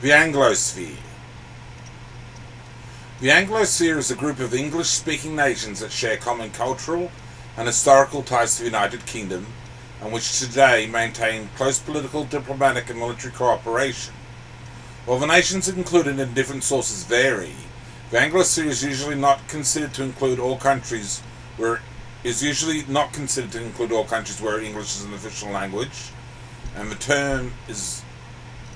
The Anglosphere. The Anglosphere is a group of English-speaking nations that share common cultural and historical ties to the United Kingdom, and which today maintain close political, diplomatic and military cooperation. While the nations included in different sources vary, the Anglosphere is usually not considered to include all countries where English is an official language, and the term is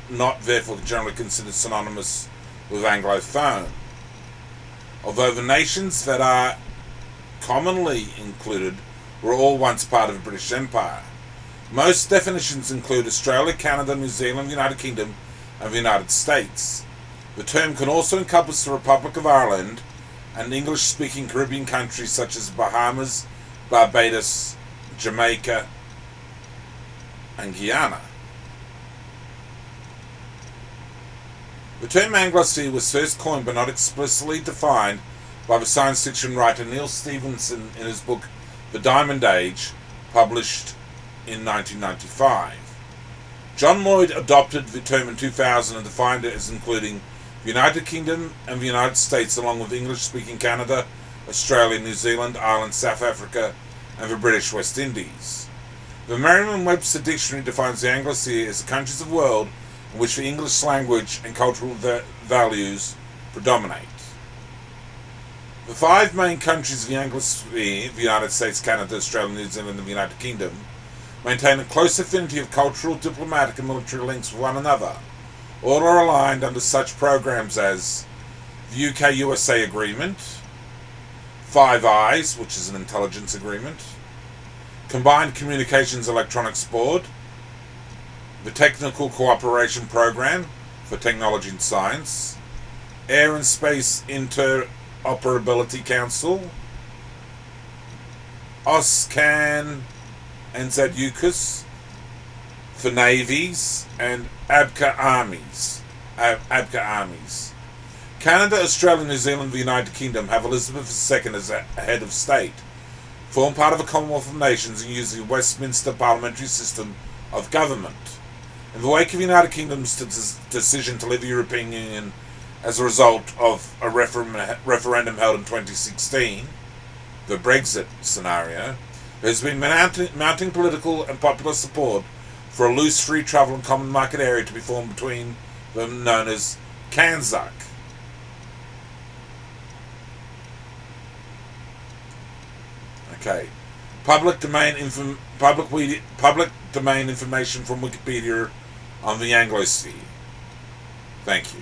not therefore generally considered synonymous with Anglophone. Although the nations that are commonly included were all once part of the British Empire. Most definitions include Australia, Canada, New Zealand, the United Kingdom, and the United States. The term can also encompass the Republic of Ireland and English-speaking Caribbean countries such as Bahamas, Barbados, Jamaica, and Guyana. The term Anglosphere was first coined but not explicitly defined by the science fiction writer Neil Stephenson in his book The Diamond Age, published in 1995. John Lloyd adopted the term in 2000 and defined it as including the United Kingdom and the United States, along with English-speaking Canada, Australia, New Zealand, Ireland, South Africa, and the British West Indies. The Merriam-Webster Dictionary defines the Anglosphere as the countries of the world in which the English language and cultural values predominate. The five main countries of the Anglosphere, the United States, Canada, Australia, New Zealand, and the United Kingdom, maintain a close affinity of cultural, diplomatic, and military links with one another. All are aligned under such programs as the UK-USA Agreement, Five Eyes, which is an intelligence agreement, Combined Communications Electronics Board, the Technical Cooperation Program for Technology and Science, Air and Space Interoperability Council, OSCAN NZ-UCAS for navies, and ABCA armies. Canada, Australia, New Zealand, and the United Kingdom have Elizabeth II as a head of state, form part of a Commonwealth of Nations, and use the Westminster parliamentary system of government. In the wake of the United Kingdom's decision to leave the European Union as a result of a referendum held in 2016, the Brexit scenario, there has been mounting political and popular support for a loose free travel and common market area to be formed between them, known as CANZUK. Okay. Public domain information from Wikipedia on the Anglosphere. Thank you.